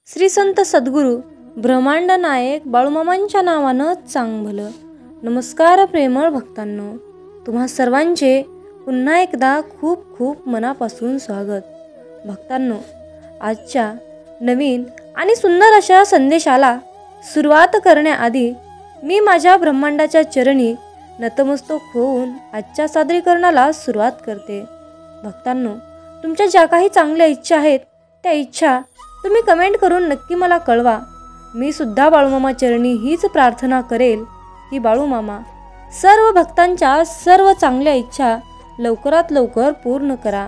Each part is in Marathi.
श्री संत सद्गुरू ब्रह्मांड नायक बाळूमामांच्या नावानं चांग भलं. नमस्कार प्रेमळ भक्तांनो, तुम्हा सर्वांचे पुन्हा एकदा खूप खूप मनापासून स्वागत. भक्तांनो, आजच्या नवीन आणि सुंदर अशा संदेशाला सुरुवात करण्याआधी मी माझ्या ब्रह्मांडाच्या चरणी नतमस्तक होऊन आजच्या सादरीकरणाला सुरुवात करते. भक्तांनो, तुमच्या ज्या काही चांगल्या इच्छा आहेत त्या इच्छा तुम्ही कमेंट करून नक्की मला कळवा. मी सुद्धा बाळूमामा चरणी हीच प्रार्थना करेल की बाळूमामा सर्व भक्तांच्या सर्व चांगल्या इच्छा लवकरात लवकर पूर्ण करा.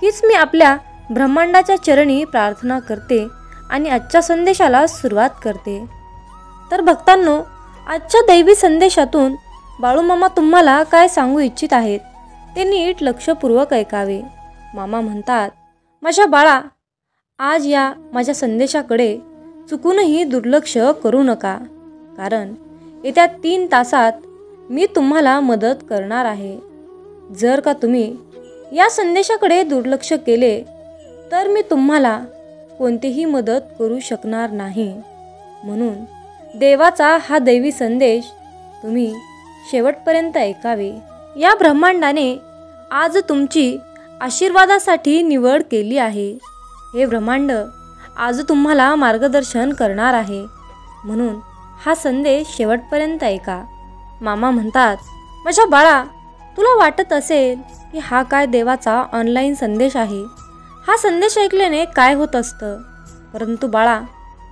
हीच मी आपल्या ब्रह्मांडाच्या चरणी प्रार्थना करते आणि आजच्या संदेशाला सुरुवात करते. तर भक्तांनो, आजच्या दैवी संदेशातून बाळूमामा तुम्हाला काय सांगू इच्छित आहेत ते नीट लक्षपूर्वक ऐकावे. मामा म्हणतात, माझ्या बाळा, आज या माझ्या संदेशाकडे चुकूनही दुर्लक्ष करू नका, कारण येत्या 3 तासात मी तुम्हाला मदत करणार आहे. जर का तुम्ही या संदेशाकडे दुर्लक्ष केले तर मी तुम्हाला कोणतीही मदत करू शकणार नाही. म्हणून देवाचा हा दैवी संदेश तुम्ही शेवटपर्यंत ऐकावे. या ब्रह्मांडाने आज तुमची आशीर्वादासाठी निवड केली आहे. हे ब्रह्मांड आज तुम्हाला मार्गदर्शन करणार आहे, म्हणून हा संदेश शेवटपर्यंत ऐका. मामा म्हणतात, माझ्या बाळा, तुला वाटत असेल की हा काय देवाचा ऑनलाईन संदेश आहे, हा संदेश ऐकल्याने काय होत असतं. परंतु बाळा,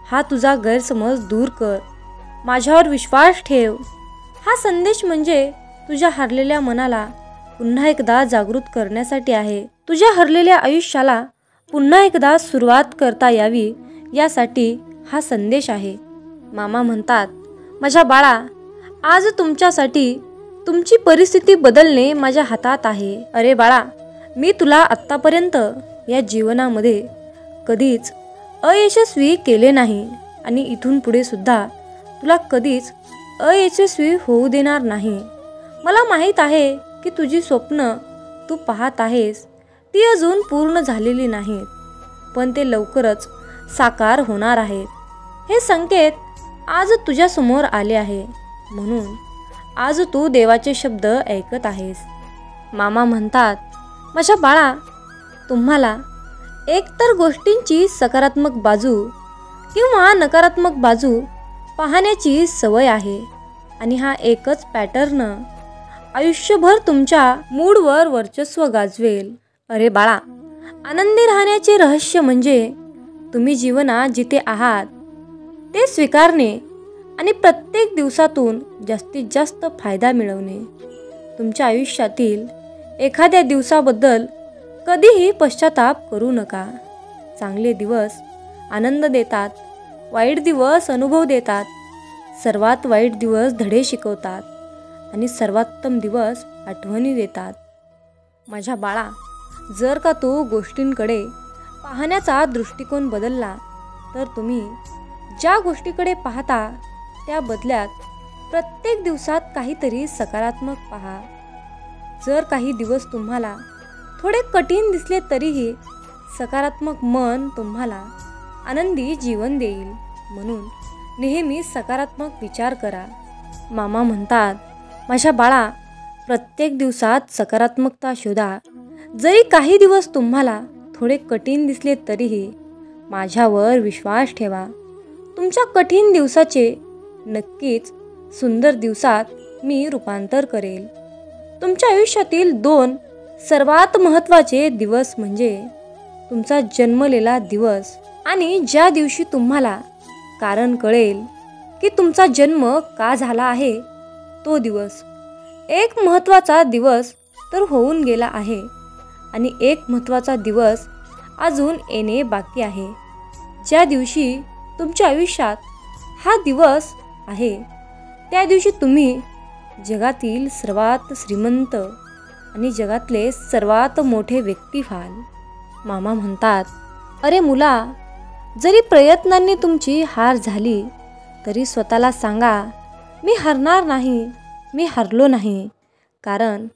हा तुझा गैरसमज दूर कर, माझ्यावर विश्वास ठेव. हा संदेश म्हणजे तुझ्या हरलेल्या मनाला पुन्हा एकदा जागृत करण्यासाठी आहे. तुझ्या हरलेल्या आयुष्याला पुन्हा एकदा सुरुवात करता यावी यासाठी हा संदेश आहे. मामा म्हणतात, माझ्या बाळा, आज तुमच्यासाठी तुमची परिस्थिती बदलणे माझ्या हातात आहे. अरे बाळा, मी तुला आत्तापर्यंत या जीवनामध्ये कधीच अयशस्वी केले नाही आणि इथून पुढे सुद्धा तुला कधीच अयशस्वी होऊ देणार नाही. मला माहीत आहे की तुझी स्वप्न तू पाहत आहेस ती अजून पूर्ण झालेली नाहीत, पण ते लवकरच साकार होणार आहेत. हे संकेत आज तुझ्यासमोर आले आहे, म्हणून आज तू देवाचे शब्द ऐकत आहेस. मामा म्हणतात, माझ्या बाळा, तुम्हाला एकतर गोष्टींची सकारात्मक बाजू किंवा नकारात्मक बाजू पाहण्याची सवय आहे आणि हा एकच पॅटर्न आयुष्यभर तुमच्या मूडवर वर्चस्व गाजवेल. अरे बाळा, आनंदी राहण्याचे रहस्य म्हणजे तुम्ही जीवनात जिथे आहात ते स्वीकारणे आणि प्रत्येक दिवसातून जास्तीत जास्त फायदा मिळवणे. तुमच्या आयुष्यातील एखाद्या दिवसाबद्दल कधीही पश्चाताप करू नका. चांगले दिवस आनंद देतात, वाईट दिवस अनुभव देतात, सर्वात वाईट दिवस धडे शिकवतात आणि सर्वोत्तम दिवस आठवणी देतात. माझ्या बाळा, जर का तू गोष्टींकडे पाहण्याचा दृष्टिकोन बदलला तर तुम्ही ज्या गोष्टीकडे पाहता त्या बदल्यात प्रत्येक दिवसात काहीतरी सकारात्मक पहा. जर काही दिवस तुम्हाला थोडे कठीण दिसले तरीही सकारात्मक मन तुम्हाला आनंदी जीवन देईल, म्हणून नेहमी सकारात्मक विचार करा. मामा म्हणतात, माझ्या बाळा, प्रत्येक दिवसात सकारात्मकता शोधा. जरी काही दिवस तुम्हाला थोडे कठीण दिसले तरीही माझ्यावर विश्वास ठेवा. तुमच्या कठीण दिवसाचे नक्कीच सुंदर दिवसात मी रूपांतर करेल. तुमच्या आयुष्यातील 2 सर्वात महत्त्वाचे दिवस म्हणजे तुमचा जन्मलेला दिवस आणि ज्या दिवशी तुम्हाला कारण कळेल की तुमचा जन्म का झाला आहे तो दिवस. एक महत्त्वाचा दिवस तर होऊन गेला आहे आणि एक महत्त्वाचा दिवस अजून येणे बाकी आहे. ज्या दिवशी तुमच्या आयुष्यात हा दिवस आहे त्या दिवशी तुम्ही जगातील सर्वात श्रीमंत आणि जगातले सर्वात मोठे व्यक्ती व्हाल. मामा म्हणतात, अरे मुला, जरी प्रयत्नांनी तुमची हार झाली तरी स्वतःला सांगा, मी हरणार नाही, मी हरलो नाही, कारण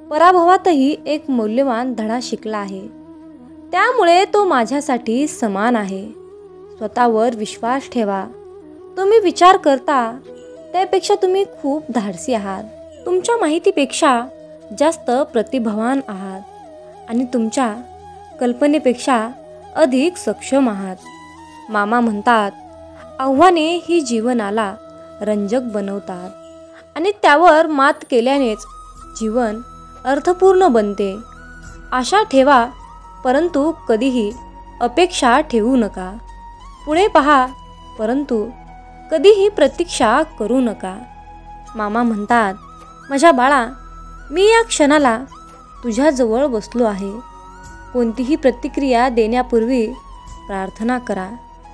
पराभवातही एक मौल्यवान धडा शिकला आहे, त्यामुळे तो माझ्यासाठी समान आहे. स्वतःवर विश्वास ठेवा. तुम्ही विचार करता त्यापेक्षा तुम्ही खूप धाडसी आहात. तुमच्या माहितीपेक्षा जास्त प्रतिभावान आहात आणि तुमच्या कल्पनेपेक्षा अधिक सक्षम आहात. मामा म्हणतात, आव्हाने ही जीवनाला रंजक बनवतात आणि त्यावर मात केल्यानेच जीवन अर्थपूर्ण बनते. आशा ठेवा, परंतु कधीही अपेक्षा ठेवू नका. पुढे पहा, परंतु कधीही प्रतीक्षा करू नका. मामा म्हणतात, माझ्या बाळा, मी या क्षणाला तुझ्याजवळ बसलो आहे. कोणतीही प्रतिक्रिया देण्यापूर्वी प्रार्थना करा.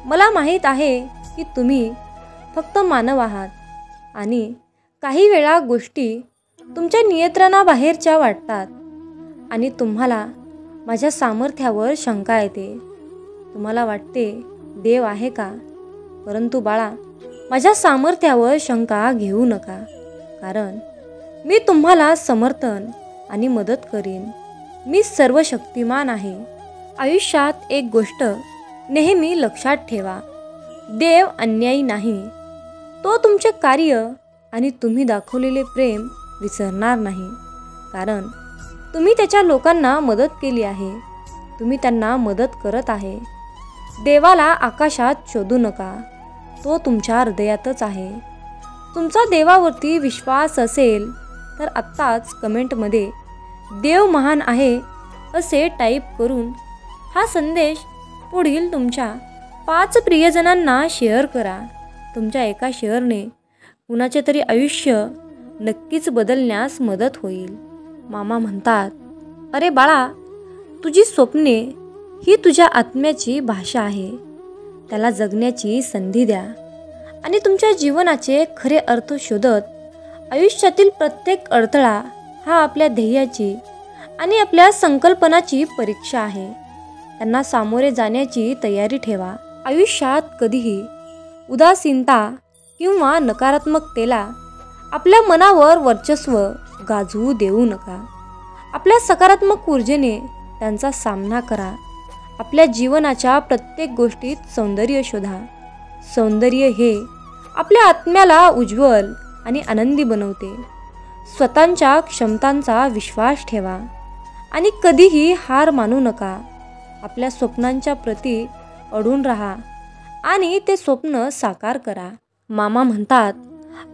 मला माहीत आहे की तुम्ही फक्त मानव आहात आणि काही वेळा गोष्टी तुमच्या नियंत्रणाबाहेरच्या वाटतात आणि तुम्हाला माझ्या सामर्थ्यावर शंका येते. तुम्हाला वाटते देव आहे का? परंतु बाळा, माझ्या सामर्थ्यावर शंका घेऊ नका, कारण मी तुम्हाला समर्थन आणि मदत करीन. मी सर्व शक्तिमान आहे. आयुष्यात एक गोष्ट नेहमी लक्षात ठेवा, देव अन्यायी नाही. तो तुमचे कार्य आणि तुम्ही दाखवलेले प्रेम विसरणार नाही, कारण तुम्ही त्याच्या लोकांना मदत केली आहे. तुम्ही त्यांना मदत करत आहे. देवाला आकाशात शोधू नका, तो तुमच्या हृदयातच आहे. तुमचा देवावरती विश्वास असेल तर आत्ताच कमेंटमध्ये देव महान आहे असे टाईप करून हा संदेश पुढील तुमच्या 5 प्रियजनांना शेअर करा. तुमच्या एका शेअरने कुणाचे तरी आयुष्य नक्कीच बदलण्यास मदत होईल. मामा म्हणतात, अरे बाळा, तुझी स्वप्ने ही तुझ्या आत्म्याची भाषा आहे. त्याला जगण्याची संधी द्या आणि तुमच्या जीवनाचे खरे अर्थ शोधत आयुष्यातील प्रत्येक अडथळा हा आपल्या ध्येयाची आणि आपल्या संकल्पनाची परीक्षा आहे. त्यांना सामोरे जाण्याची तयारी ठेवा. आयुष्यात कधीही उदासीनता किंवा नकारात्मकतेला आपल्या मनावर वर्चस्व गाजवू देऊ नका. आपल्या सकारात्मक ऊर्जेने त्यांचा सामना करा. आपल्या जीवनाच्या प्रत्येक गोष्टीत सौंदर्य शोधा. सौंदर्य हे आपल्या आत्म्याला उज्ज्वल आणि आनंदी बनवते. स्वतःच्या क्षमतांचा विश्वास ठेवा आणि कधीही हार मानू नका. आपल्या स्वप्नांच्या प्रती अडून राहा आणि ते स्वप्न साकार करा. मामा म्हणतात,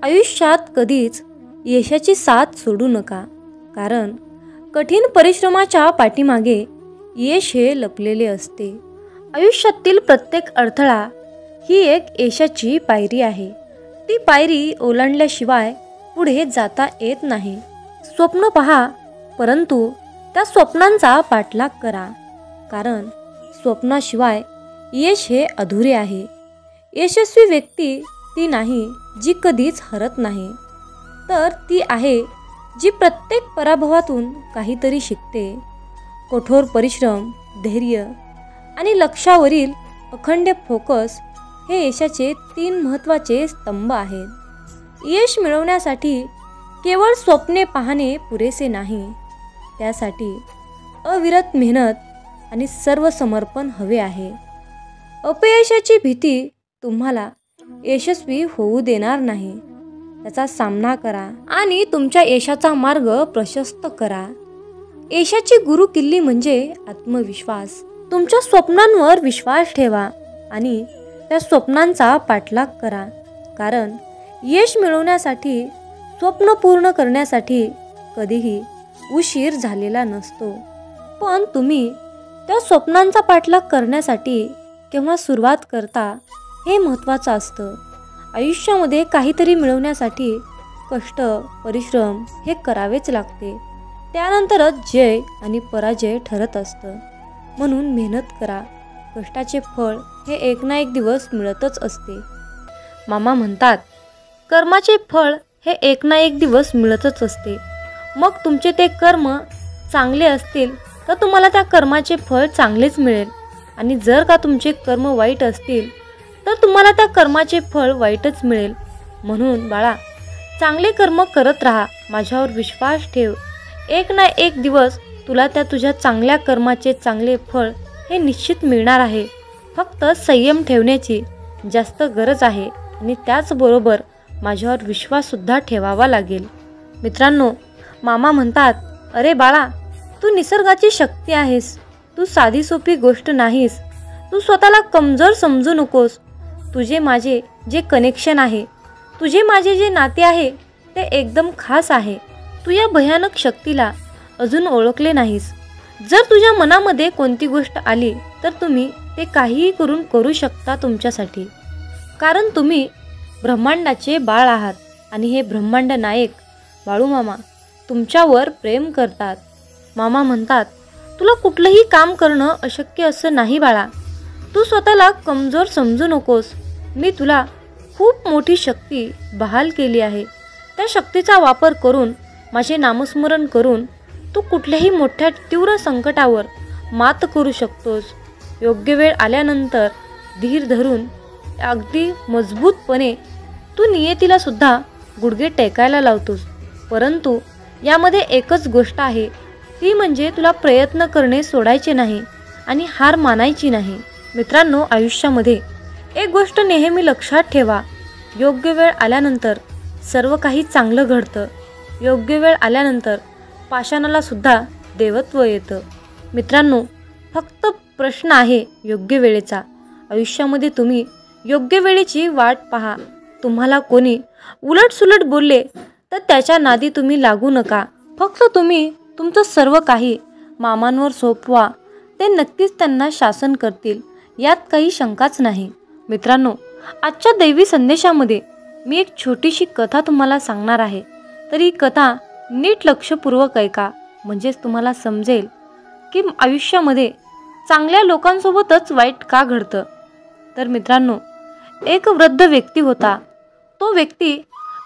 आयुष्यात कधीच यशाची साथ सोडू नका, कारण कठीण परिश्रमाच्या पाठीमागे यश हे लपलेले असते. आयुष्यातील प्रत्येक अडथळा ही एक यशाची पायरी आहे. ती पायरी ओलांडल्याशिवाय पुढे जाता येत नाही. स्वप्न पहा, परंतु त्या स्वप्नांचा पाठलाग करा, कारण स्वप्नाशिवाय यश हे अधुरे आहे. यशस्वी व्यक्ती ती नाही जी कधीच हरत नाही, तर ती आहे जी प्रत्येक पराभवातून काहीतरी शिकते. कठोर परिश्रम, धैर्य आणि लक्ष्यावरील अखंड फोकस हे यशाचे 3 महत्त्वाचे स्तंभ आहेत. यश मिळवण्यासाठी केवळ स्वप्ने पाहणे पुरेसे नाही, त्यासाठी अविरत मेहनत आणि सर्व समर्पण हवे आहे. अपयशाची भीती तुम्हाला यशस्वी होऊ देणार नाही. त्याचा सामना करा आणि तुमच्या यशाचा मार्ग प्रशस्त करा. यशाची गुरुकिल्ली म्हणजे आत्मविश्वास. तुमच्या स्वप्नांवर विश्वास ठेवा आणि त्या स्वप्नांचा पाठलाग करा, कारण यश मिळवण्यासाठी, स्वप्न पूर्ण करण्यासाठी कधीही उशीर झालेला नसतो. पण तुम्ही त्या स्वप्नांचा पाठलाग करण्यासाठी केव्हा सुरुवात करता हे महत्त्वाचं असतं. आयुष्यामध्ये काहीतरी मिळवण्यासाठी कष्ट, परिश्रम हे करावेच लागते. त्यानंतरच जय आणि पराजय ठरत असतं. म्हणून मेहनत करा. कष्टाचे फळ हे एक ना एक दिवस मिळतच असते. मामा म्हणतात, कर्माचे फळ हे एक ना एक दिवस मिळतच असते. मग तुमचे ते कर्म चांगले असतील तर तुम्हाला त्या कर्माचे फळ चांगलेच मिळेल, आणि जर का तुमचे कर्म वाईट असतील तर तुम्हाला त्या कर्माचे फळ वाईटच मिळेल. म्हणून बाळा, चांगले कर्म करत राहा. माझ्यावर विश्वास ठेव. एक ना एक दिवस तुला त्या तुझ्या चांगल्या कर्माचे चांगले फळ हे निश्चित मिळणार आहे. फक्त संयम ठेवण्याची जास्त गरज आहे आणि त्याचबरोबर माझ्यावर विश्वाससुद्धा ठेवावा लागेल. मित्रांनो, मामा म्हणतात, अरे बाळा, तू निसर्गाची शक्ती आहेस. तू साधी सोपी गोष्ट नाहीस. तू स्वतःला कमजोर समजू नकोस. तुझे माझे जे कनेक्शन आहे, तुझे माझे जे नाते आहे ते एकदम खास आहे. तू या भयानक शक्तीला अजून ओळखले नाहीस. जर तुझ्या मनामध्ये कोणती गोष्ट आली तर तुम्ही ते काहीही करू शकता तुमच्यासाठी. कारण तुम्ही ब्रह्मांडाचे बाळ आहात आणि हे ब्रह्मांड नायक बाळूमामा तुमच्यावर प्रेम करतात. मामा म्हणतात, तुला कुठलंही काम करणं अशक्य असं नाही बाळा. तू स्वतःला कमजोर समजू नकोस. मी तुला खूप मोठी शक्ती बहाल केली आहे. त्या शक्तीचा वापर करून, माझे नामस्मरण करून तू कुठल्याही मोठ्या तीव्र संकटावर मात करू शकतोस. योग्य वेळ आल्यानंतर धीर धरून अगदी मजबूतपणे तू नियतीला सुद्धा गुडघे टेकायला लावतोस. परंतु यामध्ये एकच गोष्ट आहे, ती म्हणजे तुला प्रयत्न करणे सोडायचे नाही आणि हार मानायची नाही. मित्रांनो, आयुष्यामध्ये एक गोष्ट नेहमी लक्षात ठेवा, योग्य वेळ आल्यानंतर सर्व काही चांगलं घडतं. योग्य वेळ आल्यानंतर पाषाणाला सुद्धा देवत्व येतं. मित्रांनो, फक्त प्रश्न आहे योग्य वेळेचा. आयुष्यामध्ये तुम्ही योग्य वेळेची वाट पहा. तुम्हाला कोणी उलटसुलट बोलले तर त्याच्या नादी तुम्ही लागू नका. फक्त तुम्ही तुमचं सर्व काही मामांवर सोपवा. ते नक्कीच त्यांना शासन करतील, यात काही शंकाच नाही. मित्रांनो, आजच्या दैवी संदेशामध्ये मी एक छोटीशी कथा तुम्हाला सांगणार आहे. तर ही कथा नीट लक्षपूर्वक ऐका, म्हणजेच तुम्हाला समजेल की आयुष्यामध्ये चांगल्या लोकांसोबतच वाईट का घडतं. तर मित्रांनो, एक वृद्ध व्यक्ती होता. तो व्यक्ती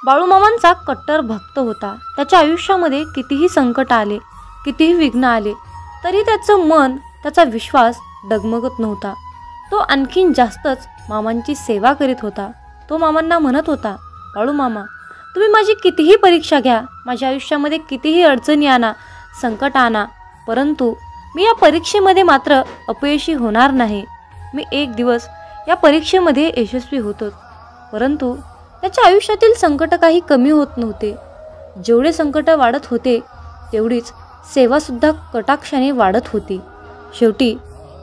बाळूमामांचा कट्टर भक्त होता. त्याच्या आयुष्यामध्ये कितीही संकट आले, कितीही विघ्न आले, तरी त्याचं मन, त्याचा विश्वास डगमगत नव्हता. तो आणखीन जास्तच मामांची सेवा करीत होता. तो मामांना म्हणत होता, बाळूमामा, तुम्ही माझी कितीही परीक्षा घ्या, माझ्या आयुष्यामध्ये कितीही अडचणी आणा, संकट आणा, परंतु मी या परीक्षेमध्ये मात्र अपयशी होणार नाही. मी एक दिवस या परीक्षेमध्ये यशस्वी होतो. परंतु त्याच्या आयुष्यातील संकट काही कमी होत नव्हते. जेवढे संकट वाढत होते तेवढीच सेवासुद्धा कटाक्षाने वाढत होती. शेवटी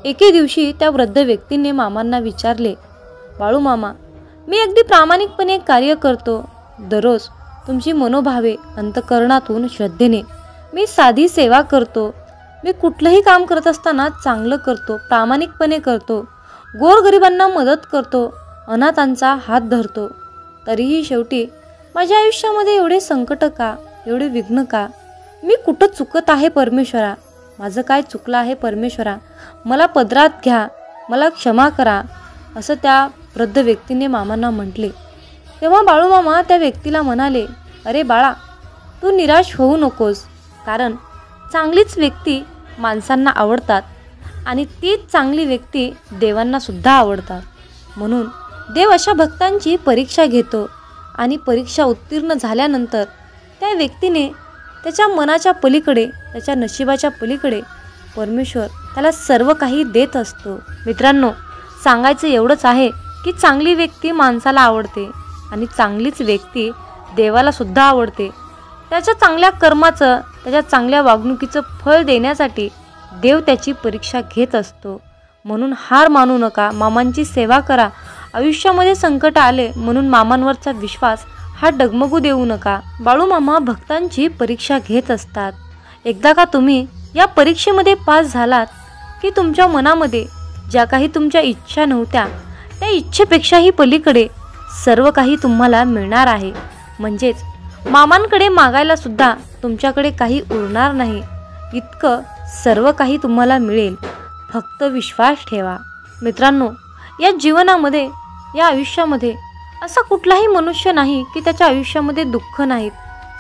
एके दिवशी त्या वृद्ध व्यक्तीने मामांना विचारले, बाळूमामा, मी अगदी प्रामाणिकपणे कार्य करतो. दररोज तुमची मनोभावे अंतःकरणातून श्रद्धेने मी साधी सेवा करतो. मी कुठलंही काम करत असताना चांगलं करतो, प्रामाणिकपणे करतो, गोरगरिबांना मदत करतो, अनाथांचा हात धरतो. तरीही शेवटी माझ्या आयुष्यामध्ये एवढे संकट का, एवढे विघ्न का? मी कुठं चुकत आहे परमेश्वरा? माझं काय चुकलं आहे परमेश्वरा? मला पदरात घ्या, मला क्षमा करा, असं त्या वृद्ध व्यक्तीने मामांना म्हटले. तेव्हा बाळूमामा त्या व्यक्तीला म्हणाले, अरे बाळा, तू निराश होऊ नकोस. कारण चांगलीच व्यक्ती माणसांना आवडतात आणि तीच चांगली व्यक्ती देवांना सुद्धा आवडतात. म्हणून देव अशा भक्तांची परीक्षा घेतो आणि परीक्षा उत्तीर्ण झाल्यानंतर त्या व्यक्तीने त्याच्या मनाच्या पलीकडे, त्याच्या नशिबाच्या पलीकडे परमेश्वर त्याला सर्व काही देत असतो. मित्रांनो, सांगायचं एवढंच आहे की चांगली व्यक्ती माणसाला आवडते आणि चांगलीच व्यक्ती देवाला सुद्धा आवडते. त्याच्या चांगल्या कर्माचं, त्याच्या चांगल्या वागणुकीचं फळ देण्यासाठी देव त्याची परीक्षा घेत असतो. म्हणून हार मानू नका, मामांची सेवा करा. आयुष्यामध्ये संकट आले म्हणून मामांवरचा विश्वास हा डगमगू देऊ नका. बाळूमामा भक्तांची परीक्षा घेत असतात. एकदा का तुम्ही या परीक्षेमध्ये पास झालात की तुमच्या मनामध्ये ज्या काही तुमच्या इच्छा नव्हत्या त्या इच्छेपेक्षाही पलीकडे सर्व काही तुम्हाला मिळणार आहे. म्हणजेच मामांकडे मागायला सुद्धा तुमच्याकडे काही उरणार नाही, इतकं सर्व काही तुम्हाला मिळेल. फक्त विश्वास ठेवा. मित्रांनो, या जीवनामध्ये, या आयुष्यामध्ये असा कुठलाही मनुष्य नाही की त्याच्या आयुष्यामध्ये दुःख नाहीत,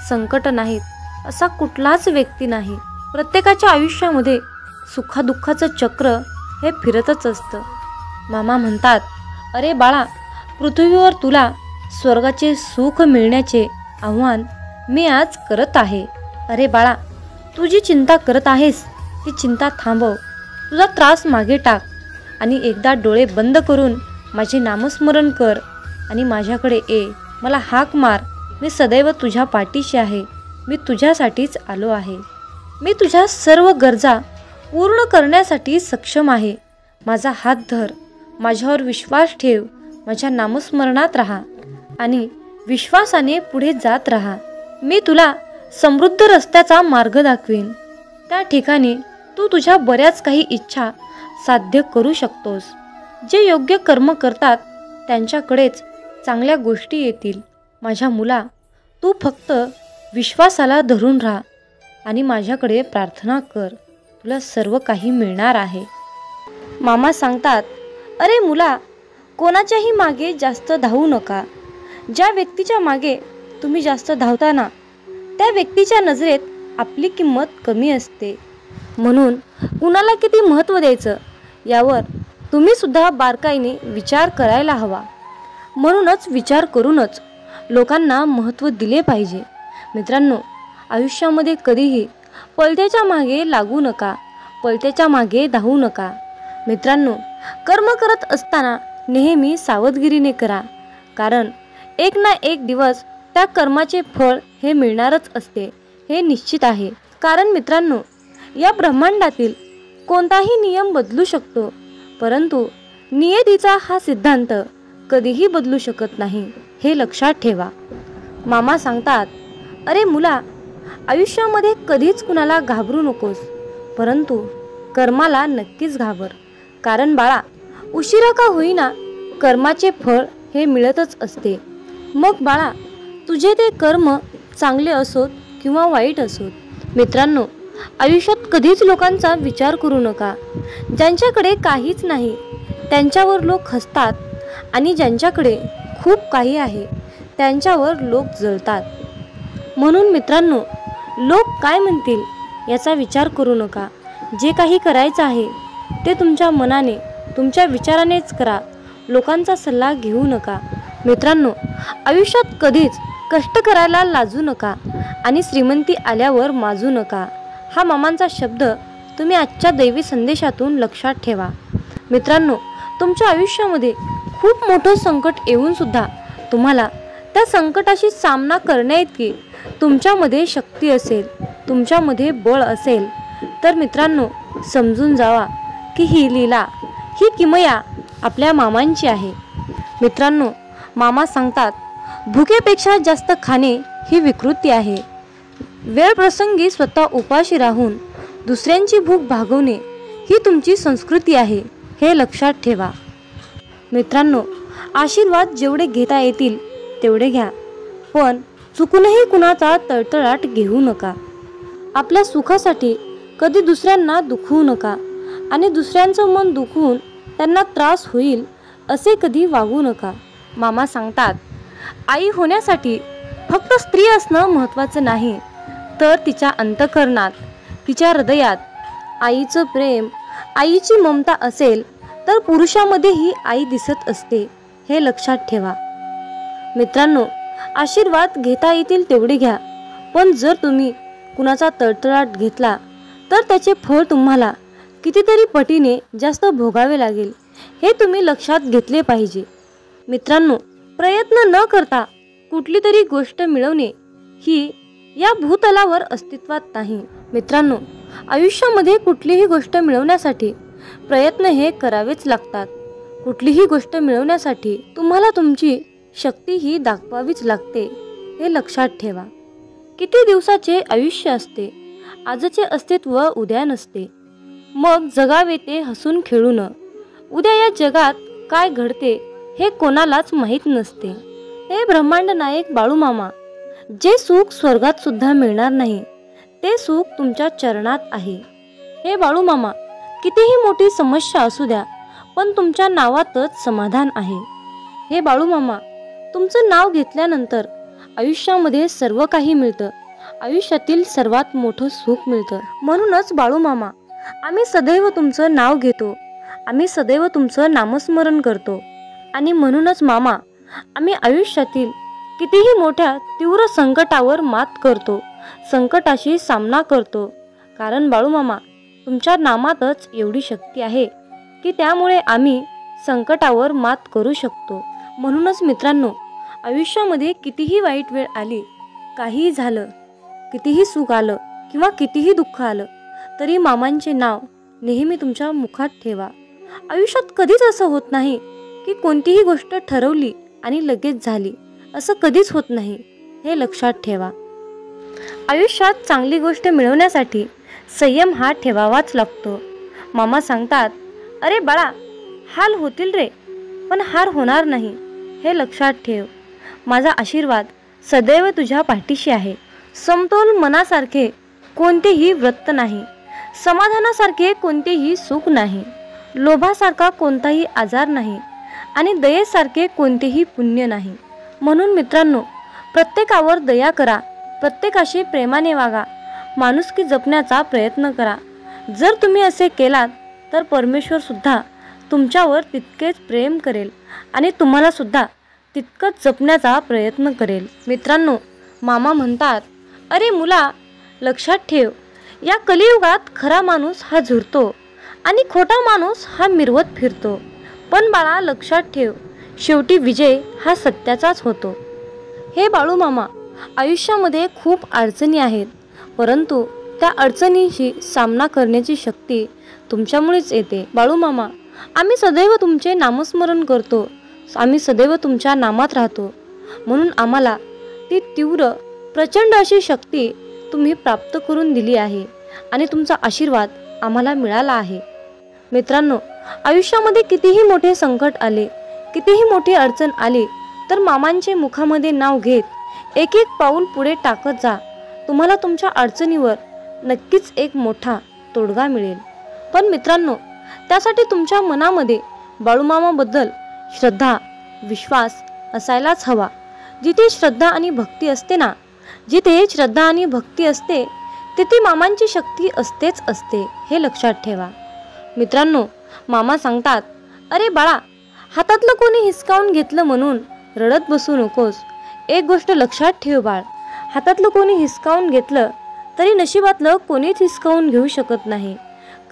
संकट नाहीत, असा कुठलाच व्यक्ती नाही. प्रत्येकाच्या आयुष्यामध्ये सुखादुःखाचं चक्र हे फिरतच असतं. मामा म्हणतात, अरे बाळा, पृथ्वीवर तुला स्वर्गाचे सुख मिळण्याचे आव्हान मी आज करत आहे. अरे बाळा, तू जी चिंता करत आहेस ती चिंता थांबव, तुझा त्रास मागे टाक आणि एकदा डोळे बंद करून माझे नामस्मरण कर आणि माझ्याकडे ये. मला हाक मार. मी सदैव तुझ्या पाठीशी आहे. मी तुझ्यासाठीच आलो आहे. मी तुझ्या सर्व गरजा पूर्ण करण्यासाठी सक्षम आहे. माझा हात धर. माझ्यावर विश्वास ठेव. माझ्या नामस्मरणात राहा आणि विश्वासाने पुढे जात राहा. मी तुला समृद्ध रस्त्याचा मार्ग दाखवीन. त्या ठिकाणी तू तुझ्या बऱ्याच काही इच्छा साध्य करू शकतोस. जे योग्य कर्म करतात त्यांच्याकडेच चांगल्या गोष्टी येतील. माझ्या मुला, तू फक्त विश्वासाला धरून राहा आणि माझ्याकडे प्रार्थना कर. तुला सर्व काही मिळणार आहे. मामा सांगतात, अरे मुला, कोणाच्याही मागे जास्त धावू नका. ज्या व्यक्तीच्या मागे तुम्ही जास्त धावता ना, त्या व्यक्तीच्या नजरेत आपली किंमत कमी असते. म्हणून कुणाला किती महत्त्व द्यायचं यावर तुम्ही सुद्धा बारकाईने विचार करायला हवा. म्हणूनच विचार करूनच लोकांना महत्त्व दिले पाहिजे. मित्रांनो, आयुष्यामध्ये कधीही पलत्याच्या मागे लागू नका. पलत्याच्या मागे धावू नका. मित्रांनो, कर्म करत असताना नेहमी सावधगिरीने करा. कारण एक ना एक दिवस त्या कर्माचे फळ हे मिळणारच असते, हे निश्चित आहे. कारण मित्रांनो, या ब्रह्मांडातील कोणताही नियम बदलू शकतो, परंतु नियतीचा हा सिद्धांत कधीही बदलू शकत नाही, हे लक्षात ठेवा. मामा सांगतात, अरे मुला, आयुष्यामध्ये कधीच कुणाला घाबरू नकोस, परंतु कर्माला नक्कीच घाबर. कारण बाळा, उशिरा का होईना कर्माचे फळ हे मिळतच असते. मग बाळा, तुझे ते कर्म चांगले असोत किंवा वाईट असोत. मित्रांनो, आयुष्यात कधीच लोकांचा विचार करू नका. ज्यांच्याकडे काहीच नाही त्यांच्यावर लोक हसतात आणि ज्यांच्याकडे खूप काही आहे त्यांच्यावर लोक जळतात. म्हणून मित्रांनो, लोक काय म्हणतील याचा विचार करू नका. जे काही करायचं आहे ते तुमच्या मनाने, तुमच्या विचारानेच करा. लोकांचा सल्ला घेऊ नका. मित्रांनो, आयुष्यात कधीच कष्ट करायला लाजू नका आणि श्रीमंती आल्यावर माजू नका. हा मामांचा शब्द तुम्ही आजच्या दैवी संदेशातून लक्षात ठेवा. मित्रांनो, तुमच्या आयुष्यामध्ये खूप मोठं संकट येऊन सुद्धा तुम्हाला त्या संकटाशी सामना करण्याइतकी तुमच्यामध्ये शक्ती असेल, तुमच्यामध्ये बळ असेल, तर मित्रांनो समजून जावा की ही लीला, ही किमया आपल्या मामांची आहे. मित्रांनो, मामा सांगतात, भुकेपेक्षा जास्त खाणे ही विकृती आहे. वेळ प्रसंगी स्वतः उपाशी राहून दुसऱ्यांची भूक भागवणे ही तुमची संस्कृती आहे, हे लक्षात ठेवा. मित्रांनो, आशीर्वाद जेवढे घेता येतील तेवढे घ्या, पण चुकूनही कुणाचा तळतळाट घेऊ नका. आपल्या सुखासाठी कधी दुसऱ्यांना दुखवू नका आणि दुसऱ्यांचं मन दुखवून त्यांना त्रास होईल असे कधी वागू नका. मामा सांगतात, आई होण्यासाठी फक्त स्त्री असणं महत्त्वाचं नाही, तर तिच्या अंतःकरणात, तिच्या हृदयात आईचं प्रेम, आईची ममता असेल तर पुरुषामध्येही आई दिसत असते, हे लक्षात ठेवा. मित्रांनो, आशीर्वाद घेता येतील तेवढे घ्या, पण जर तुम्ही कुणाचा तळतळाट घेतला तर त्याचे फळ तुम्हाला कितीतरी पटीने जास्त भोगावे लागेल, हे तुम्ही लक्षात घेतले पाहिजे. मित्रांनो, प्रयत्न न करता कुठली तरी गोष्ट मिळवणे ही या भूतलावर अस्तित्वात नाही. मित्रांनो, आयुष्यामध्ये कुठलीही गोष्ट मिळवण्यासाठी प्रयत्न हे करावेच लागतात. कुठलीही गोष्ट मिळवण्यासाठी तुम्हाला तुमची शक्ती ही दाखवावीच लागते, हे लक्षात ठेवा. किती दिवसाचे आयुष्य असते, आजचे अस्तित्व उद्या नसते. मग जगावे ते हसून खेळून. उद्या या जगात काय घडते हे कोणालाच माहीत नसते. हे ब्रह्मांड नायक बाळूमामा, जे सुख स्वर्गात सुद्धा मिळणार नाही ते सुख तुमच्या चरणात आहे. हे बाळूमामा, कितीही मोठी समस्या असू द्या, पण तुमच्या नावातच समाधान आहे. हे बाळूमामा, तुमचं नाव घेतल्यानंतर आयुष्यामध्ये सर्व काही मिळतं, आयुष्यातील सर्वात मोठं सुख मिळतं. म्हणूनच बाळूमामा, आम्ही सदैव तुमचं नाव घेतो, आम्ही सदैव तुमचं नामस्मरण करतो. आणि म्हणूनच मामा, आम्ही आयुष्यातील कितीही मोठ्या तीव्र संकटावर मात करतो, संकटाशी सामना करतो. कारण बाळूमामा, तुमच्या नामातच एवढी शक्ती आहे. की त्यामुळे आम्ही संकटावर मात करू शकतो. म्हणूनच मित्रांनो, आयुष्यामध्ये कितीही वाईट वेळ आली, काहीही झालं, कितीही सुख आलं किंवा कितीही दुःख आलं, तरी मामांचे नाव नेहमी तुमच्या मुखात ठेवा. आयुष्यात कधीच असं होत नाही की कोणतीही गोष्ट ठरवली आणि लगेच झाली, असं कधीच होत नाही, हे लक्षात ठेवा. आयुष्यात चांगली गोष्ट मिळवण्यासाठी संयम हा ठेवावाच लागतो. मामा सांगतात, अरे बाळा, हाल होतील रे, पण हार होणार नाही, हे लक्षात ठेव. माझा आशीर्वाद सदैव तुझ्या पाठीशी आहे. समतोल मनासारखे कोणतेही व्रत नाही, समाधानासारखे कोणतेही सुख नाही, लोभासारखा कोणताही आजार नाही आणि दयेसारखे कोणतेही पुण्य नाही. म्हणून मित्रांनो, प्रत्येकावर दया करा, प्रत्येकाशी प्रेमाने वागा, माणुसकी जपण्याचा प्रयत्न करा. जर तुम्ही असे केलात तर परमेश्वर सुद्धा तुमच्यावर तितकेच प्रेम करेल आणि तुम्हाला सुद्धा तितकंच जपण्याचा प्रयत्न करेल. मित्रांनो, मामा म्हणतात, अरे मुला, लक्षात ठेव, या कलियुगात खरा माणूस हा झुरतो आणि खोटा माणूस हा मिरवत फिरतो. पण बाळा, लक्षात ठेव, शेवटी विजय हा सत्याचाच होतो. हे बाळू मामा, आयुष्यामध्ये खूप अडचणी आहेत, परंतु त्या अडचणींशी सामना करण्याची शक्ती तुमच्यामुळेच येते. बाळू मामा, आम्ही सदैव तुमचे नामस्मरण करतो, आम्ही सदैव तुमच्या नामात राहतो, म्हणून आम्हाला ती तीव्र प्रचंड अशी शक्ती तुम्ही प्राप्त करून दिली आहे आणि तुमचा आशीर्वाद आम्हाला मिळाला आहे. मित्रांनो, आयुष्यामध्ये कितीही मोठे संकट आले, कितीही मोठी अडचण आली, तर मामांचे मुखामध्ये नाव घेत एक एक पाऊल पुढे टाकत जा. तुम्हाला तुमच्या अडचणीवर नक्कीच एक मोठा तोडगा मिळेल. पण मित्रांनो, त्यासाठी तुमच्या मनामध्ये बाळूमामाबद्दल श्रद्धा, विश्वास असायलाच हवा. जिथे श्रद्धा आणि भक्ती असते ना, जिथे श्रद्धा आणि भक्ती असते, तिथे मामांची शक्ती असतेच असते, हे लक्षात ठेवा. मित्रांनो, मामा सांगतात, अरे बाळा, हातातलं कोणी हिसकावून घेतलं म्हणून रडत बसू नकोस. एक गोष्ट लक्षात ठेव बाळ, हातातलं कोणी हिसकावून घेतलं तरी नशिबातलं कोणीच हिसकावून घेऊ शकत नाही.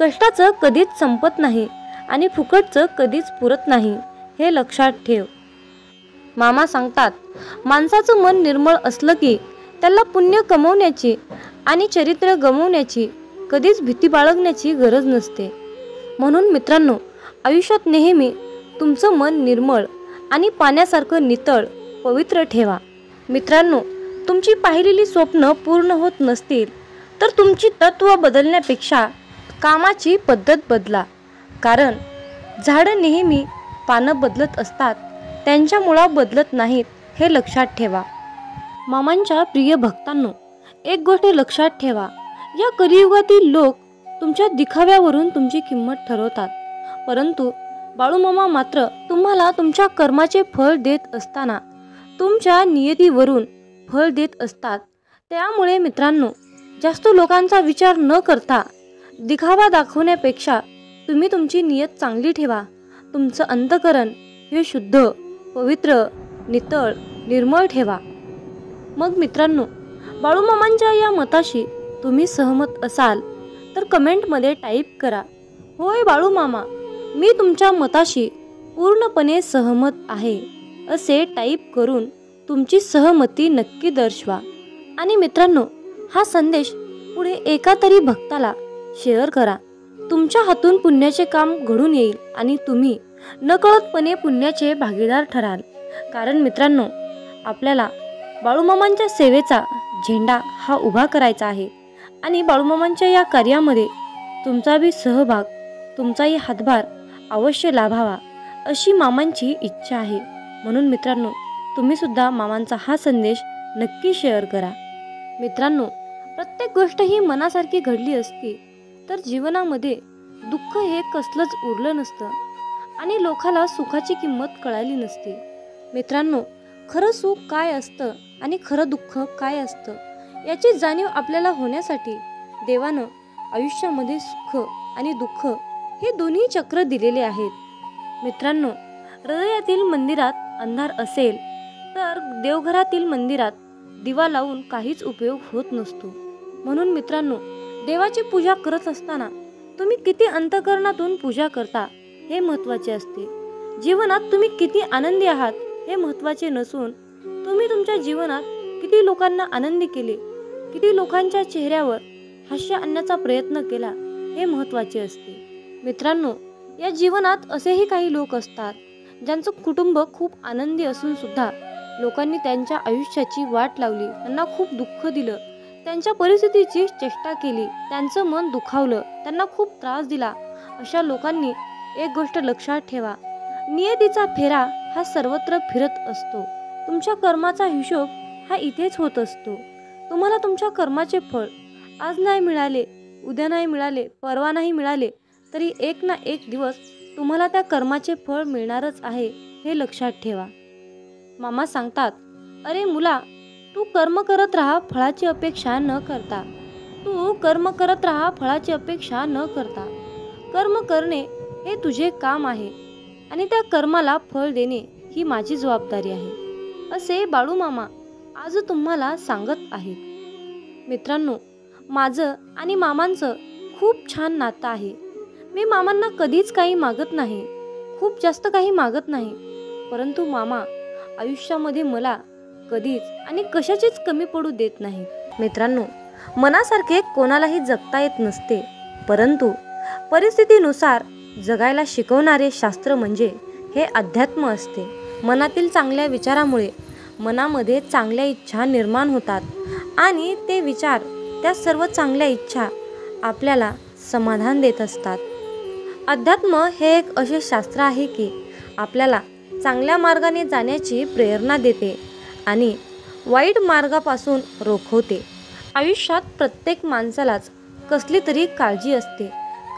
कष्टाचं कधीच संपत नाही आणि फुकटचं कधीच पुरत नाही, हे लक्षात ठेव. मामा सांगतात, माणसाचं मन निर्मळ असलं की त्याला पुण्य कमवण्याची आणि चरित्र गमवण्याची कधीच भीती बाळगण्याची गरज नसते. म्हणून मित्रांनो, आयुष्यात नेहमी तुमचं मन निर्मळ आणि पाण्यासारखं नितळ पवित्र ठेवा. मित्रांनो, तुमची पाहिलेली स्वप्न पूर्ण होत नसतील तर तुमची तत्त्व बदलण्यापेक्षा कामाची पद्धत बदला. कारण झाडं नेहमी पानं बदलत असतात, त्यांच्या मुळा बदलत नाहीत, हे लक्षात ठेवा. मामांच्या प्रिय भक्तांनो, एक गोष्ट लक्षात ठेवा, या कलियुगातील लोक तुमच्या दिखाव्यावरून तुमची किंमत ठरवतात, परंतु बाळूमामा मात्र तुम्हाला तुमच्या कर्माचे फळ देत असताना तुमच्या नियतीवरून फळ देत असतात. त्यामुळे मित्रांनो, जास्त लोकांचा विचार न करता दिखावा दाखवण्यापेक्षा तुम्ही तुमची नियत चांगली ठेवा. तुमचं अंतःकरण हे शुद्ध, पवित्र, नितळ, निर्मळ ठेवा. मग मित्रांनो, बाळूमामांच्या या मताशी तुम्ही सहमत असाल तर कमेंटमध्ये टाईप करा, होय बाळूमामा, मी तुमच्या मताशी पूर्णपणे सहमत आहे, असे टाईप करून तुमची सहमती नक्की दर्शवा. आणि मित्रांनो, हा संदेश पुढे एका तरी भक्ताला शेअर करा. तुमच्या हातून पुण्याचे काम घडून येईल आणि तुम्ही नकळतपणे पुण्याचे भागीदार ठराल. कारण मित्रांनो, आपल्याला बाळूमामांच्या सेवेचा झेंडा हा उभा करायचा आहे आणि बाळूमामांच्या या कार्यामध्ये तुमचाही सहभाग, तुमचाही हातभार अवश्य लाभावा, अशी मामांची इच्छा आहे. म्हणून मित्रांनो, तुम्ही सुद्धा मामांचा हा संदेश नक्की शेअर करा. मित्रांनो, प्रत्येक गोष्ट ही मनासारखी घडली असती तर जीवनामध्ये दुःख हे कसलंच उरलं नसतं आणि लोकाला सुखाची किंमत कळाली नसती. मित्रांनो, खरं सुख काय असतं आणि खरं दुःख काय असतं याची जाणीव आपल्याला होण्यासाठी देवानं आयुष्यामध्ये सुख आणि दुःख हे दोन्ही चक्र दिलेले आहेत. मित्रांनो, हृदयातील मंदिरात अंधार असेल तर देवघरातील मंदिरात दिवा लावून काहीच उपयोग होत नसतो. म्हणून मित्रांनो, देवाची पूजा करत असताना तुम्ही किती अंतःकरणातून पूजा करता हे महत्त्वाचे असते. जीवनात तुम्ही किती आनंदी आहात हे महत्त्वाचे नसून तुम्ही तुमच्या जीवनात किती लोकांना आनंदी केले, किती लोकांच्या चेहऱ्यावर हास्य आणण्याचा प्रयत्न केला हे महत्त्वाचे असते. मित्रांनो, या जीवनात असेही काही लोक असतात ज्यांचं कुटुंब खूप आनंदी असून सुद्धा लोकांनी त्यांच्या आयुष्याची वाट लावली, त्यांना खूप दुःख दिलं, त्यांच्या परिस्थितीची चेष्टा केली, त्यांचं मन दुखावलं, त्यांना खूप त्रास दिला. अशा लोकांनी एक गोष्ट लक्षात ठेवा, नियतीचा फेरा हा सर्वत्र फिरत असतो. तुमच्या कर्माचा हिशोब हा इथेच होत असतो. तुम्हाला तुमच्या कर्माचे फळ आज नाही मिळाले, उद्या नाही मिळाले, परवा नाही मिळाले, तरी एक ना एक दिवस तुम्हाला त्या कर्माचे फळ मिळणारच आहे हे लक्षात ठेवा. मामा सांगतात, अरे मुला, तू कर्म करत राहा फळाची अपेक्षा न करता. तू कर्म करत राहा फळाची अपेक्षा न करता. कर्म करणे हे तुझे काम आहे आणि त्या कर्माला फळ देणे ही माझी जबाबदारी आहे, असे बाळू मामा आज तुम्हाला सांगत आहेत. मित्रांनो, माझं आणि मामांचं खूप छान नातं आहे. मी मामांना कधीच काही मागत नाही, खूप जास्त काही मागत नाही, परंतु मामा आयुष्यामध्ये मला कधीच आणि कशाचीच कमी पडू देत नाही. मित्रांनो, मनासारखे कोणालाही जगता येत नसते, परंतु परिस्थितीनुसार जगायला शिकवणारे शास्त्र म्हणजे हे अध्यात्म असते. मनातील चांगल्या विचारामुळे मनामध्ये चांगल्या इच्छा निर्माण होतात आणि ते विचार, त्या सर्व चांगल्या इच्छा आपल्याला समाधान देत असतात. अध्यात्म हे एक असे शास्त्र आहे की आपल्याला चांगल्या मार्गाने जाण्याची प्रेरणा देते आणि वाईट मार्गापासून रोखवते. आयुष्यात प्रत्येक माणसालाच कसली तरी काळजी असते,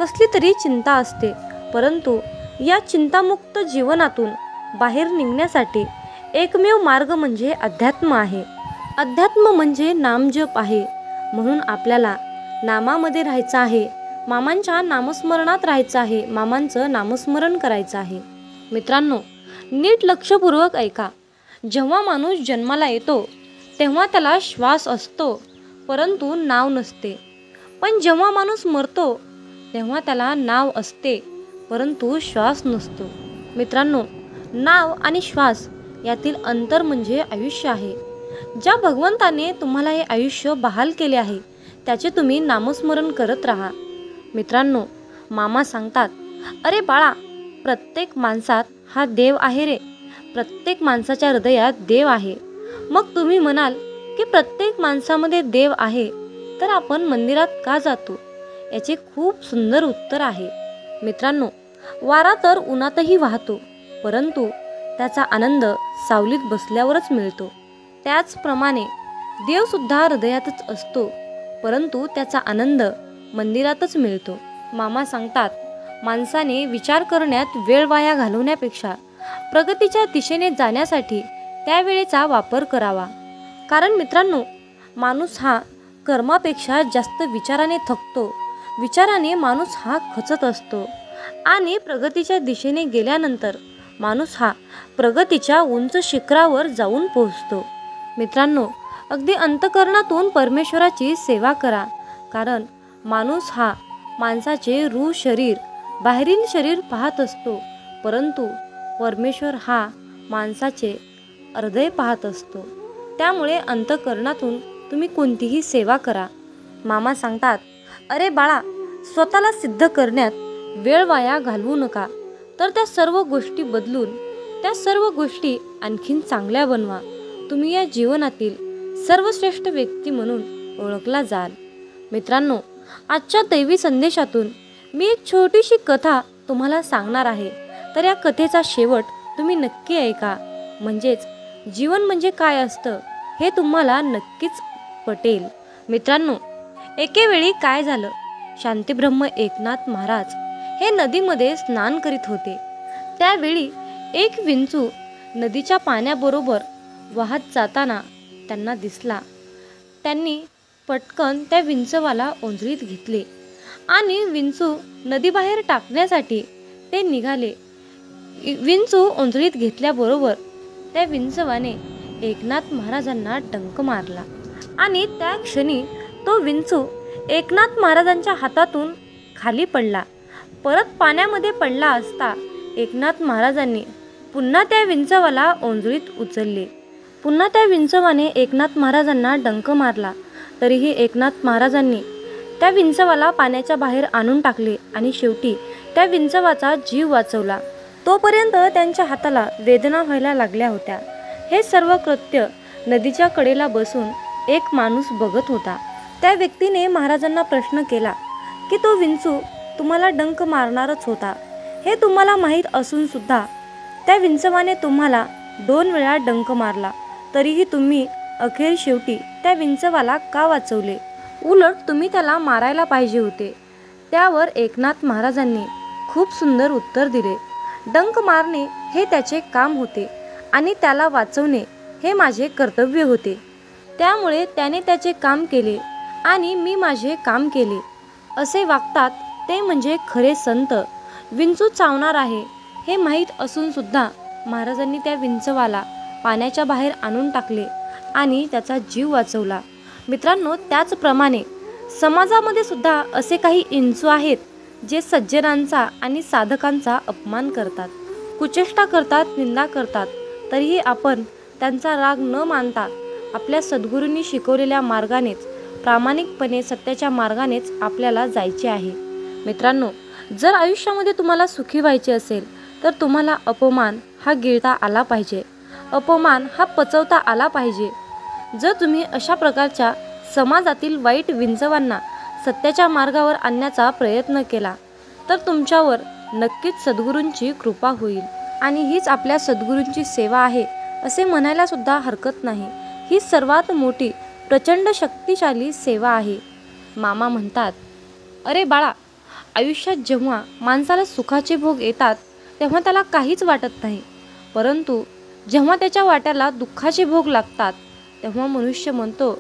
कसली तरी चिंता असते, परंतु या चिंतामुक्त जीवनातून बाहेर निघण्यासाठी एकमेव मार्ग म्हणजे अध्यात्म आहे. अध्यात्म म्हणजे नामजप आहे. म्हणून आपल्याला नामामध्ये राहायचं आहे, मामांच्या नामस्मरणात राहायचं आहे, मामांचं नामस्मरण करायचं आहे. मित्रांनो, नीट लक्षपूर्वक ऐका. जेव्हा माणूस जन्माला येतो तेव्हा त्याला श्वास असतो, परंतु नाव नसते. पण जेव्हा माणूस मरतो तेव्हा त्याला नाव असते, परंतु श्वास नसतो. मित्रांनो, नाव आणि श्वास यातील अंतर म्हणजे आयुष्य आहे. ज्या भगवंताने तुम्हाला हे आयुष्य बहाल केले आहे त्याचे तुम्ही नामस्मरण करत राहा. मित्रांनो, मामा सांगतात, अरे बाळा, प्रत्येक माणसात हा देव आहे रे. प्रत्येक माणसाच्या हृदयात देव आहे. मग तुम्ही म्हणाल की प्रत्येक माणसामध्ये देव आहे तर आपण मंदिरात का जातो? याचे खूप सुंदर उत्तर आहे. मित्रांनो, वारा तर उन्हातही वाहतो, परंतु त्याचा आनंद सावलीत बसल्यावरच मिळतो. त्याचप्रमाणे देवसुद्धा हृदयातच असतो, परंतु त्याचा आनंद मंदिरातच मिळतो. मामा सांगतात, माणसाने विचार करण्यात वेळ वाया घालवण्यापेक्षा प्रगतीच्या दिशेने जाण्यासाठी त्या वेळेचा वापर करावा. कारण मित्रांनो, माणूस हा कर्मापेक्षा जास्त विचाराने थकतो. विचाराने माणूस हा खचत असतो आणि प्रगतीच्या दिशेने गेल्यानंतर माणूस हा प्रगतीच्या उंच शिखरावर जाऊन पोहोचतो. मित्रांनो, अगदी अंतःकरणातून परमेश्वराची सेवा करा. कारण माणूस हा माणसाचे रूह शरीर, बाहेरील शरीर पाहत असतो, परंतु परमेश्वर हा माणसाचे हृदय पाहत असतो. त्यामुळे अंतःकरणातून तुम्ही कोणतीही सेवा करा. मामा सांगतात, अरे बाळा, स्वतःला सिद्ध करण्यात वेळ वाया घालवू नका, तर त्या सर्व गोष्टी बदलून त्या सर्व गोष्टी आणखीन चांगल्या बनवा. तुम्ही या जीवनातील सर्वश्रेष्ठ व्यक्ती म्हणून ओळखला जाल. मित्रांनो, आजच्या दैवी संदेशातून मी एक छोटीशी कथा तुम्हाला सांगणार आहे. तर या कथेचा शेवट तुम्ही नक्की ऐका, म्हणजेच जीवन म्हणजे काय असतं हे तुम्हाला नक्कीच पटेल. मित्रांनो, एकेवेळी काय झालं, शांतीब्रह्म एकनाथ महाराज हे नदीमध्ये स्नान करीत होते. त्यावेळी एक विंचू नदीच्या पाण्याबरोबर वाहत जाताना त्यांना दिसला. त्यांनी पटकन त्या विंचवाला ओंजळीत घेतले आणि विंचू नदीबाहेर टाकण्यासाठी ते निघाले. विंचू ओंजळीत घेतल्याबरोबर त्या विंचवाने एकनाथ महाराजांना डंक मारला आणि त्या क्षणी तो विंचू एकनाथ महाराजांच्या हातातून खाली पडला. परत पाण्यामध्ये पडला असता एकनाथ महाराजांनी पुन्हा त्या विंचवाला ओंजळीत उचलले. पुन्हा त्या विंचवाने एकनाथ महाराजांना डंक मारला, तरीही एकनाथ महाराजांनी त्या विंचवाला पाण्याच्या बाहेर आणून टाकले आणि शेवटी त्या विंचवाचा जीव वाचवला. तोपर्यंत त्यांच्या हाताला वेदना व्हायला लागल्या होत्या. हे सर्व कृत्य नदीच्या कडेला बसून एक माणूस बघत होता. त्या व्यक्तीने महाराजांना प्रश्न केला की तो विंचू तुम्हाला डंक मारणारच होता, हे तुम्हाला माहीत असून सुद्धा त्या विंचवाने तुम्हाला 2 वेळा डंक मारला, तरीही तुम्ही अखेर शेवटी त्या विंचवाला का वाचवले? उलट तुम्ही त्याला मारायला पाहिजे होते. त्यावर एकनाथ महाराजांनी खूप सुंदर उत्तर दिले. डंक मारणे हे त्याचे काम होते आणि त्याला वाचवणे हे माझे कर्तव्य होते. त्यामुळे त्याने त्याचे काम केले आणि मी माझे काम केले. असे वागतात ते म्हणजे खरे संत. विंचू चावणार आहे हे माहीत असून सुद्धा महाराजांनी त्या विंचवाला पाण्याच्या बाहेर आणून टाकले आणि त्याचा जीव वाचवला. मित्रांनो, त्याचप्रमाणे समाजामध्ये सुद्धा असे काही विंचू आहेत जे सज्जनांचा आणि साधकांचा अपमान करतात, कुचेष्टा करतात, निंदा करतात. तरीही आपण त्यांचा राग न मानता आपल्या सद्गुरूंनी शिकवलेल्या मार्गानेच, प्रामाणिकपणे सत्याच्या मार्गानेच आपल्याला जायचे आहे. मित्रांनो, जर आयुष्यामध्ये तुम्हाला सुखी व्हायचे असेल तर तुम्हाला अपमान हा गिळता आला पाहिजे, अपमान हा पचवता आला पाहिजे. जर तुम्ही अशा प्रकारच्या समाजातील वाईट विंचवांना सत्याच्या मार्गावर आणण्याचा प्रयत्न केला तर तुमच्यावर नक्कीच सद्गुरूंची कृपा होईल. आणि हीच आपल्या सद्गुरूंची सेवा आहे असे म्हणायला सुद्धा हरकत नाही. ही सर्वात मोठी प्रचंड शक्तिशाली सेवा आहे. मामा म्हणतात, अरे बाळा, आयुष्यात जेव्हा माणसाला सुखाचे भोग येतात तेव्हा त्याला काहीच वाटत नाही, परंतु जेव्हा त्याच्या वाट्याला दुःखाचे भोग लागतात तेव्हा मनुष्य म्हणतो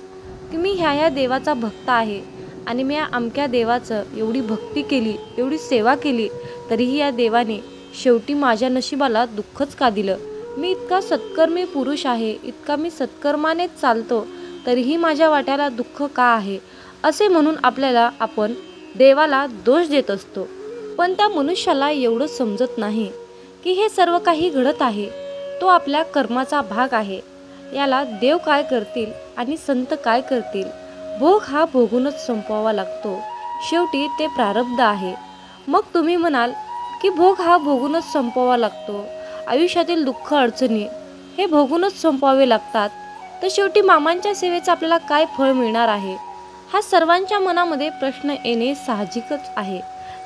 की मी ह्या देवाचा भक्त आहे आणि मी या अमक्या देवाचं एवढी भक्ती केली, एवढी सेवा केली, तरीही या देवाने शेवटी माझ्या नशिबाला दुःखच का दिलं? मी इतका सत्कर्मी पुरुष आहे, इतका मी सत्कर्मानेच चालतो, तरीही माझ्या वाट्याला दुःख का आहे? असे म्हणून आपण देवाला दोष देत असतो. पण त्या मनुष्याला एवढं समजत नाही की हे सर्व काही घडत आहे तो आपल्या कर्माचा भाग आहे. याला देव काय करतील आणि संत काय करतील? भोग हा भोगूनच संपवावा लागतो. शेवटी ते प्रारब्ध आहे. मग तुम्ही म्हणाल की भोग हा भोगूनच संपवावा लागतो, आयुष्यातील दुःख अडचणी हे भोगूनच संपवावे लागतात, तर शेवटी मामांच्या सेवेचं आपल्याला काय फळ मिळणार आहे? हा सर्वांच्या मनामध्ये प्रश्न येणे साहजिकच आहे.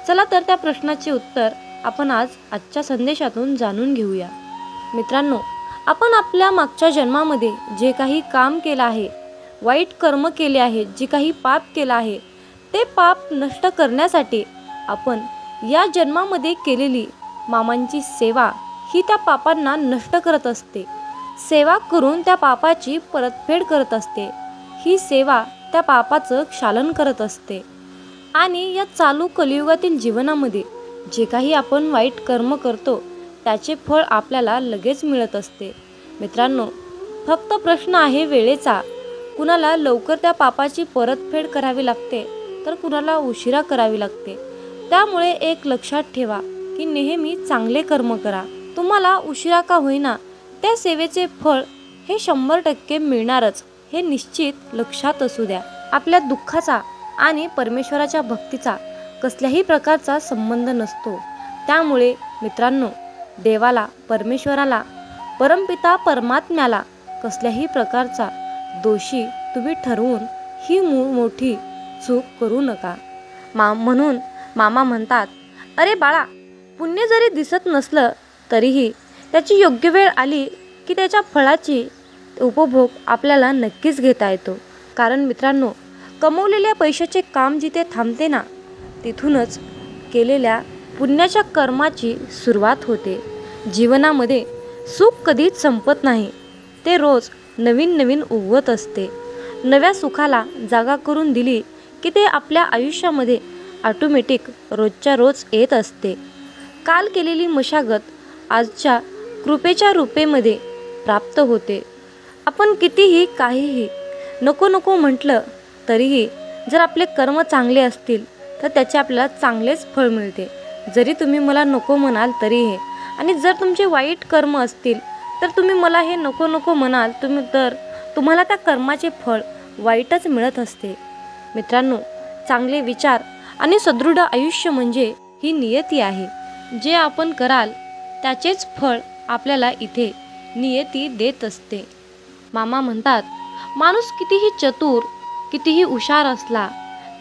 चला तर त्या प्रश्नाचे उत्तर आपण आजच्या संदेशातून जाणून घेऊया. मित्रांनो, आपण आपल्या मागच्या जन्मामध्ये जे काही काम केलं आहे, वाईट कर्म केले आहे, जे काही पाप केलं आहे, ते पाप नष्ट करण्यासाठी आपण या जन्मामध्ये केलेली मामांची सेवा ही त्या पापांना नष्ट करत असते. सेवा करून त्या पापाची परतफेड करत असते. ही सेवा त्या पापाचं क्षालन करत असते. आणि या चालू कलियुगातील जीवनामध्ये जे काही आपण वाईट कर्म करतो त्याचे फळ आपल्याला लगेच मिळत असते. मित्रांनो, फक्त प्रश्न आहे वेळेचा. कुणाला लवकर त्या पापाची परतफेड करावी लागते तर कुणाला उशिरा करावी लागते. त्यामुळे एक लक्षात ठेवा की नेहमी चांगले कर्म करा. तुम्हाला उशिरा का होईना त्या सेवेचे फळ हे 100% मिळणारच, हे निश्चित लक्षात असू द्या. आपल्या दुःखाचा आणि परमेश्वराच्या भक्तीचा कसल्याही प्रकारचा संबंध नसतो. त्यामुळे मित्रांनो, देवाला, परमेश्वराला, परमपिता परमात्म्याला कसल्याही प्रकारचा दोषी तुम्ही ठरवून ही मोठी चूक करू नका. म्हणून मामा म्हणतात, अरे बाळा, पुण्य जरी दिसत नसलं तरीही त्याची योग्य वेळ आली की त्याच्या फळाची उपभोग आपल्याला नक्कीच घेता येतो. कारण मित्रांनो, कमवलेल्या पैशाचे काम जिथे थांबते ना, तिथूनच केलेल्या पुण्याच्या कर्माची सुरुवात होते. जीवनामध्ये सुख कधीच संपत नाही, ते रोज नवीन नवीन उगवत असते. नव्या सुखाला जागा करून दिली की ते आपल्या आयुष्यामध्ये ऑटोमॅटिक रोजच्या रोज येत असते. काल केलेली मशागत आजच्या कृपेच्या रूपेमध्ये प्राप्त होते. आपण कितीही काहीही नको नको म्हटलं तरीही जर आपले कर्म चांगले असतील तर त्याचे आपल्याला चांगलेच फळ मिळते. जरी तुम्ही मला नको म्हणाल तरीही, आणि जर तुमचे वाईट कर्म असतील तर तुम्ही मला हे नको नको म्हणाल तर तुम्हाला त्या कर्माचे फळ वाईटच मिळत असते. मित्रांनो, चांगले विचार आणि सदृढ आयुष्य म्हणजे ही नियती आहे. जे आपण कराल त्याचेच फळ आपल्याला इथे नियती देत असते. मामा म्हणतात, माणूस कितीही चतुर, कितीही हुशार असला,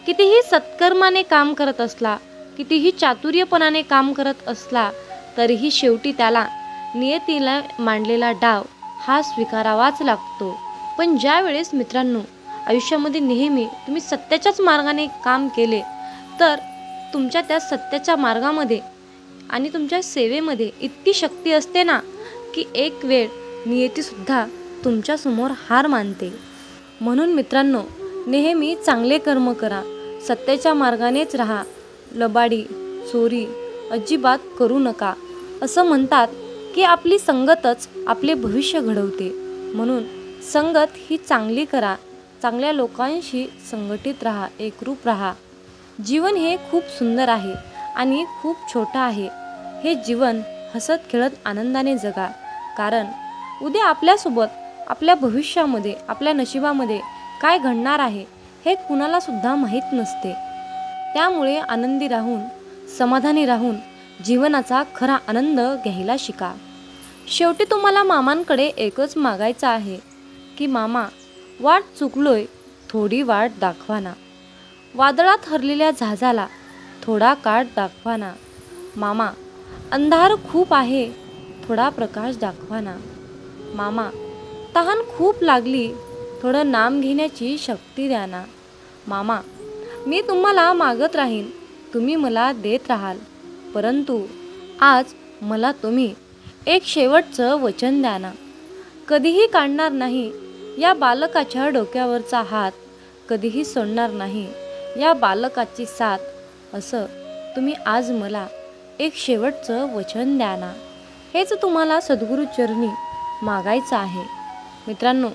कितीही सत्कर्माने काम करत असला, कितीही चातुर्यपणाने काम करत असला, तरीही शेवटी त्याला नियतीला मांडलेला डाव हा स्वीकारावाच लागतो. पण ज्या वेळेस मित्रांनो आयुष्यामध्ये नेहमी तुम्ही सत्याच्याच मार्गाने काम केले, तर तुमच्या त्या सत्याच्या मार्गामध्ये आणि तुमच्या सेवेमध्ये इतकी शक्ती असते ना, की एक वेळ नियतीसुद्धा तुमच्यासमोर हार मानते. म्हणून मित्रांनो, नेहमी चांगले कर्म करा, सत्याच्या मार्गानेच राहा, लबाडी चोरी अजिबात करू नका. असं म्हणतात की आपली संगतच आपले भविष्य घडवते. म्हणून संगत ही चांगली करा, चांगल्या लोकांशी संघटित राहा, एकरूप राहा. जीवन हे खूप सुंदर आहे आणि खूप छोटं आहे. हे जीवन हसत खेळत आनंदाने जगा, कारण उद्या आपल्यासोबत, आपल्या भविष्यामध्ये, आपल्या नशिबामध्ये काय घडणार आहे हे कुणाला सुद्धा माहीत नसते. त्यामुळे आनंदी राहून, समाधानी राहून जीवनाचा खरा आनंद घ्यायला शिका. शेवटी तुम्हाला मामांकडे एकच मागायचं आहे की मामा, वाट चुकलोय, थोडी वाट दाखवा ना. वादळात हरलेल्या जहाजाला थोडा काठ दाखवा ना. मामा, अंधार खूप आहे, थोडा प्रकाश दाखवा ना. मामा, तहान खूप लागली, थोडं नाम घेण्याची शक्ती द्या ना. मामा, मी तुम्हाला मागत राहीन, तुम्ही मला देत राहाल, परंतु आज मला तुम्ही एक शेवटचं वचन द्या ना. कधीही काढणार नाही या बालकाच्या डोक्यावरचा हात, कधीही सोडणार नाही या बालकाची साथ, असं तुम्ही आज मला एक शेवटचं वचन द्या ना. हेच तुम्हाला सद्गुरूचरणी मागायचं आहे. मित्रांनो,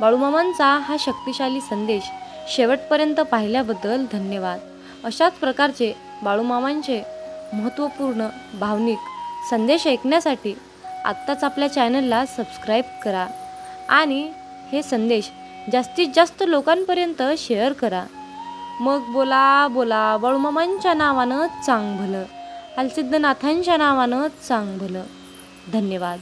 बाळूमामांचा हा शक्तिशाली संदेश शेवटपर्यंत पाहिल्याबद्दल धन्यवाद. अशाच प्रकारचे बाळूमामांचे महत्त्वपूर्ण भावनिक संदेश ऐकण्यासाठी आत्ताच आपल्या चॅनलला सबस्क्राईब करा आणि हे संदेश जास्तीत जास्त लोकांपर्यंत शेअर करा. मग बोला बोला बाळूमामांच्या नावानं चांग भलं, हालसिद्धनाथांच्या नावानं चांग भलं. धन्यवाद.